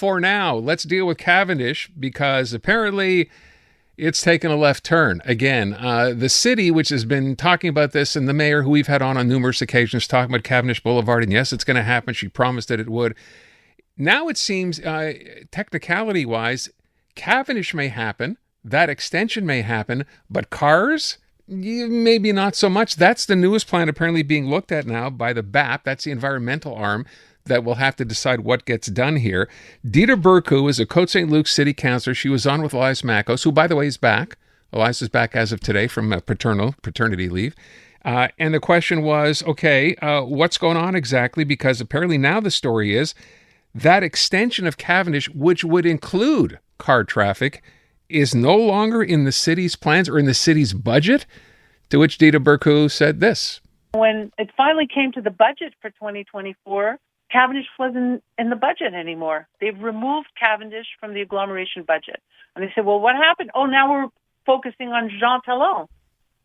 for now, let's deal with Cavendish, because apparently it's taken a left turn again. The city, which has been talking about this, and the mayor, who we've had on numerous occasions, talking about Cavendish Boulevard, and yes, it's going to happen. She promised that it would. Now it seems, technicality-wise, Cavendish may happen, that extension may happen, but cars, maybe not so much. That's the newest plan apparently being looked at now by the BAP. That's the environmental arm that will have to decide what gets done here. Dita Burku is a Côte St. Luc city councillor. She was on with Elias Makos, who, by the way, is back. Elias is back as of today from paternity leave. And the question was, okay, what's going on exactly? Because apparently now the story is that extension of Cavendish, which would include car traffic, is no longer in the city's plans or in the city's budget, to which Dita Burku said this. When it finally came to the budget for 2024, Cavendish wasn't in the budget anymore. They've removed Cavendish from the agglomeration budget. And they said, well, what happened? Oh, now we're focusing on Jean Talon.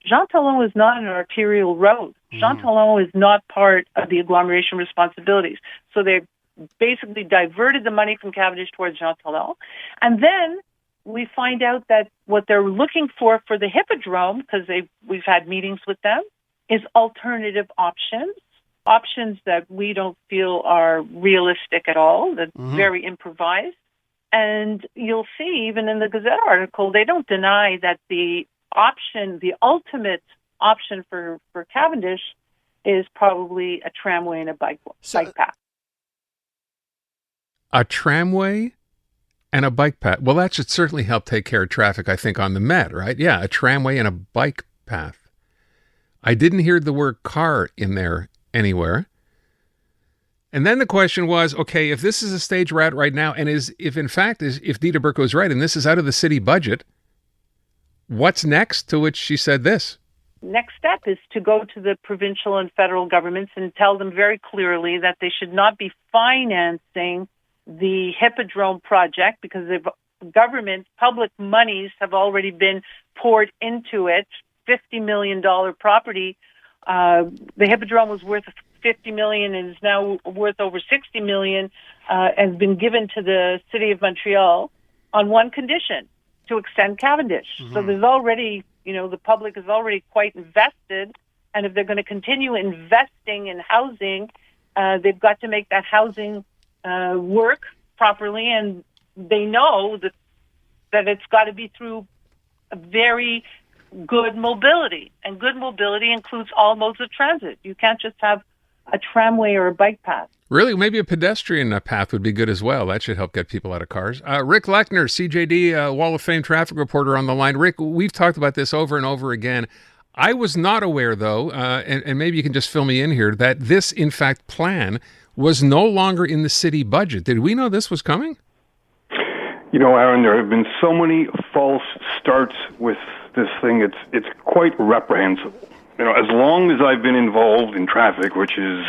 Jean Talon is not an arterial road. Jean Talon is not part of the agglomeration responsibilities. So they basically diverted the money from Cavendish towards Jean Talon. And then we find out that what they're looking for the Hippodrome, because we've had meetings with them, is alternative options that we don't feel are realistic at all, that very improvised. And you'll see, even in the Gazette article, they don't deny that the ultimate option for Cavendish is probably a tramway and a bike path. A tramway and a bike path. Well, that should certainly help take care of traffic, I think, on the Met, right? Yeah, a tramway and a bike path. I didn't hear the word car in there anywhere. And then the question was, okay, if this is a stage we're at right now, and if Dita Burku is right, and this is out of the city budget, what's next? To which she said this. Next step is to go to the provincial and federal governments and tell them very clearly that they should not be financing the Hippodrome project, because the government, public monies have already been poured into it. $50 million property. The Hippodrome was worth $50 million and is now worth over $60 million, has been given to the City of Montreal on one condition, to extend Cavendish. So there's already, the public is already quite invested, and if they're going to continue investing in housing, they've got to make that housing work properly, and they know that it's got to be through a very good mobility, and good mobility includes all modes of transit. You can't just have a tramway or a bike path. Really? Maybe a pedestrian path would be good as well. That should help get people out of cars. Rick Leckner, CJAD Wall of Fame traffic reporter on the line. Rick, we've talked about this over and over again. I was not aware, though, and maybe you can just fill me in here, that this, in fact, plan was no longer in the city budget. Did we know this was coming? Aaron, there have been so many false starts with this thing. It's quite reprehensible. As long as I've been involved in traffic, which is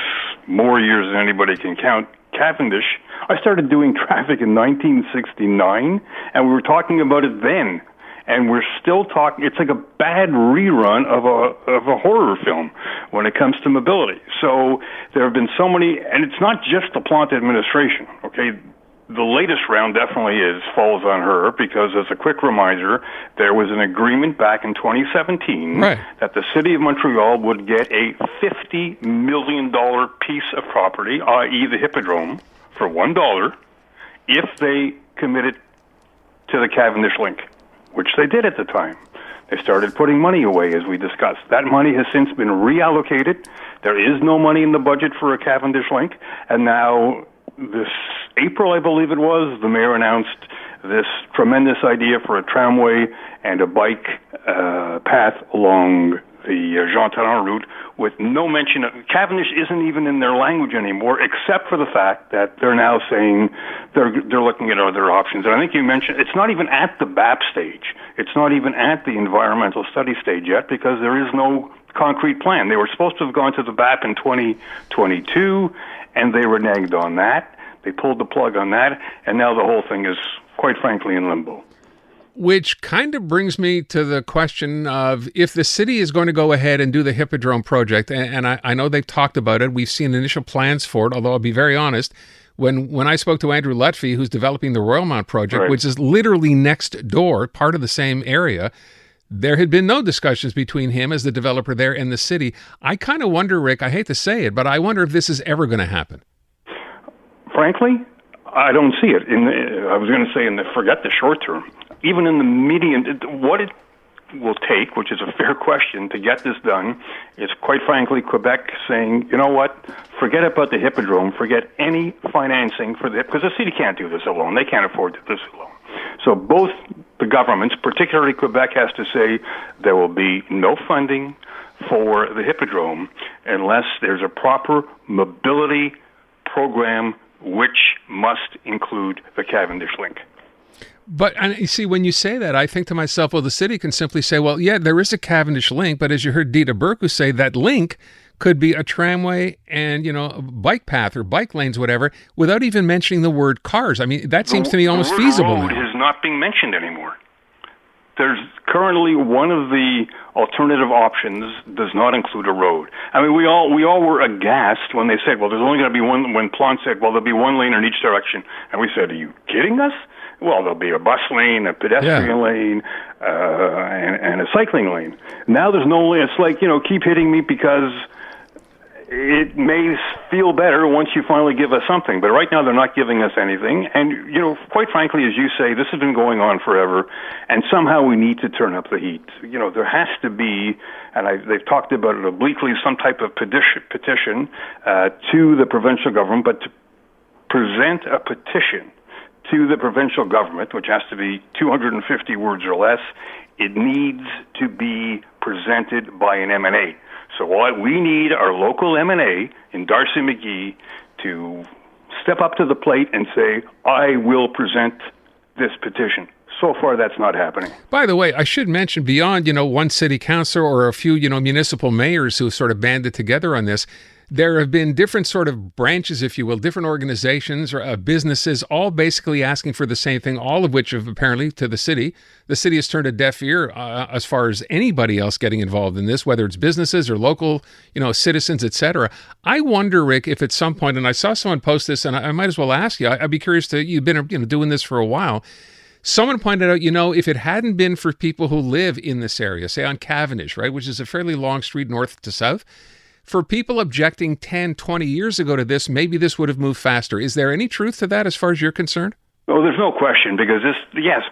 more years than anybody can count, Cavendish, I started doing traffic in 1969, and we were talking about it then. And we're still talking. It's like a bad rerun of a horror film when it comes to mobility. So there have been so many, and it's not just the Plante administration. Okay, the latest round definitely falls on her, because as a quick reminder, there was an agreement back in 2017 that the City of Montreal would get a $50 million piece of property, i.e. the Hippodrome, for $1 if they committed to the Cavendish link, which they did at the time. They started putting money away, as we discussed. That money has since been reallocated. There is no money in the budget for a Cavendish link. And now, this April, I believe it was, the mayor announced this tremendous idea for a tramway and a bike path along the Jean Talon route, with no mention of Cavendish. Isn't even in their language anymore, except for the fact that they're now saying they're looking at other options. And I think you mentioned it's not even at the BAP stage. It's not even at the environmental study stage yet, because there is no concrete plan. They were supposed to have gone to the BAP in 2022, and they reneged on that. They pulled the plug on that, and now the whole thing is, quite frankly, in limbo. Which kind of brings me to the question of, if the city is going to go ahead and do the Hippodrome project, and I know they've talked about it, we've seen initial plans for it, although I'll be very honest, When I spoke to Andrew Lutfi, who's developing the Royalmount project, Right. which is literally next door, part of the same area, there had been no discussions between him as the developer there and the city. I kind of wonder, Rick, I hate to say it, but I wonder if this is ever going to happen. Frankly, I don't see it. I was going to say, forget the short term. Even in the medium, what it will take, which is a fair question, to get this done, is quite frankly Quebec saying, you know what, forget about the Hippodrome, forget any financing for the, because the city can't do this alone. They can't afford to do this alone. So both the governments, particularly Quebec, has to say there will be no funding for the Hippodrome unless there's a proper mobility program which must include the Cavendish link. But you see, when you say that, I think to myself, well, the city can simply say, well, yeah, there is a Cavendish link, but as you heard Dita Burku say, that link could be a tramway and, a bike path or bike lanes, whatever, without even mentioning the word cars. I mean, that seems to me almost feasible now. The word now. road is not being mentioned anymore. There's currently one of the alternative options does not include a road. I mean, we all were aghast when they said, well, there's only going to be one, when Plante said, well, there'll be one lane in each direction. And we said, are you kidding us? Well, there'll be a bus lane, a pedestrian lane, and a cycling lane. Now there's no lane. It's like, keep hitting me because it may feel better once you finally give us something. But right now they're not giving us anything. And, quite frankly, as you say, this has been going on forever. And somehow we need to turn up the heat. There has to be, and they've talked about it obliquely, some type of petition to the provincial government, but to present a petition to the provincial government, which has to be 250 words or less, it needs to be presented by an M&A. So what we need our local M&A in Darcy McGee to step up to the plate and say, I will present this petition. So far, that's not happening. By the way, I should mention, beyond, one city councillor or a few, municipal mayors who have sort of banded together on this, there have been different sort of branches, if you will, different organizations or businesses, all basically asking for the same thing, all of which have apparently to the city. The city has turned a deaf ear as far as anybody else getting involved in this, whether it's businesses or local, citizens, etc. I wonder, Rick, if at some point, and I saw someone post this, and I might as well ask you, I'd be curious to, you've been doing this for a while. Someone pointed out, if it hadn't been for people who live in this area, say on Cavendish, right, which is a fairly long street north to south, for people objecting 10, 20 years ago to this, maybe this would have moved faster. Is there any truth to that as far as you're concerned? Oh, there's no question, because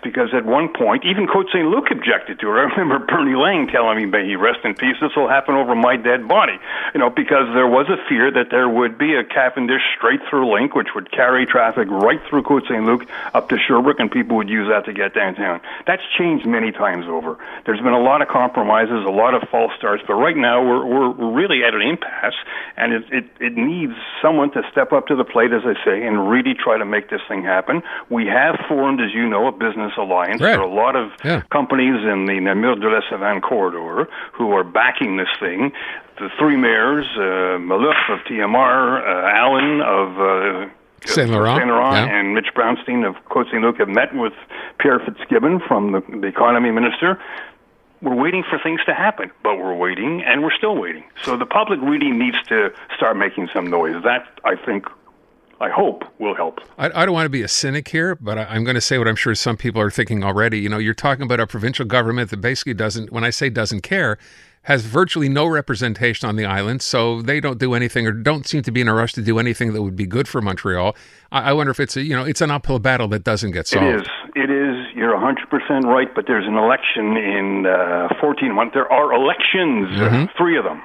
because at one point, even Côte St. Luc objected to it. I remember Bernie Lang telling me, may he rest in peace, this will happen over my dead body. Because there was a fear that there would be a Cavendish straight-through link, which would carry traffic right through Côte St. Luc up to Sherbrooke, and people would use that to get downtown. That's changed many times over. There's been a lot of compromises, a lot of false starts, but right now we're really at an impasse, and it needs someone to step up to the plate, as I say, and really try to make this thing happen. We have formed, as you know, a business alliance. Right. There are a lot of companies in the Namur de la Savane corridor who are backing this thing. The three mayors, Malouf of TMR, Allen of Saint Laurent, and Mitch Brownstein of Côte St. Luc have met with Pierre Fitzgibbon from the economy minister. We're waiting for things to happen, but we're waiting, and we're still waiting. So the public really needs to start making some noise. That, I hope will help. I don't want to be a cynic here, but I'm going to say what I'm sure some people are thinking already. You're talking about a provincial government that basically doesn't, when I say doesn't care, has virtually no representation on the island, so they don't do anything or don't seem to be in a rush to do anything that would be good for Montreal. I wonder if it's it's an uphill battle that doesn't get solved. It is. You're 100% right, but there's an election in 14 months. There are elections, 3 of them,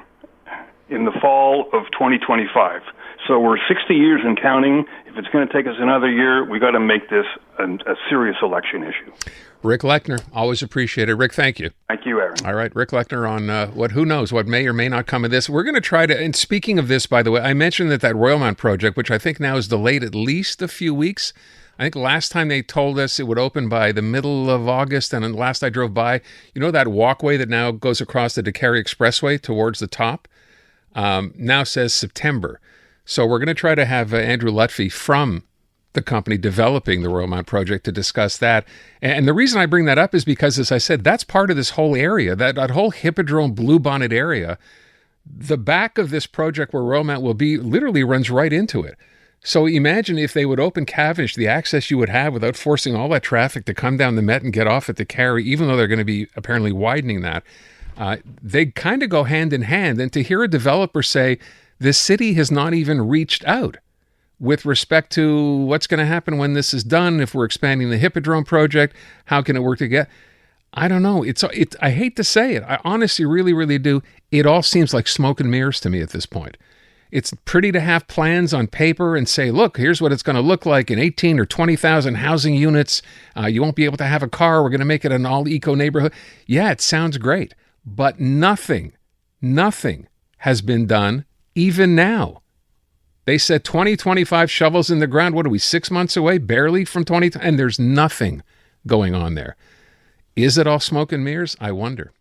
in the fall of 2025. So we're 60 years and counting. If it's going to take us another year, we got to make this a serious election issue. Rick Leckner, always appreciate it. Rick, thank you. Thank you, Aaron. All right, Rick Leckner on who knows what may or may not come of this. We're going to try to, and speaking of this, by the way, I mentioned that Royalmount project, which I think now is delayed at least a few weeks. I think last time they told us it would open by the middle of August, and last I drove by, that walkway that now goes across the Décarie Expressway towards the top, now says September. So we're going to try to have Andrew Lutfi from the company developing the Royalmount project to discuss that. And the reason I bring that up is because, as I said, that's part of this whole area, that whole Hippodrome Bluebonnet area. The back of this project where Royalmount will be literally runs right into it. So imagine if they would open Cavendish, the access you would have without forcing all that traffic to come down the Met and get off at the Carry, even though they're going to be apparently widening that. They kind of go hand in hand. And to hear a developer say, the city has not even reached out with respect to what's going to happen when this is done, if we're expanding the Hippodrome project, how can it work together? I don't know. I hate to say it. I honestly really, really do. It all seems like smoke and mirrors to me at this point. It's pretty to have plans on paper and say, look, here's what it's going to look like in 18 or 20,000 housing units. You won't be able to have a car. We're going to make it an all-eco neighborhood. Yeah, it sounds great. But nothing has been done even now. They said 2025 shovels in the ground. What are we, 6 months away? Barely from 20? And there's nothing going on there. Is it all smoke and mirrors? I wonder.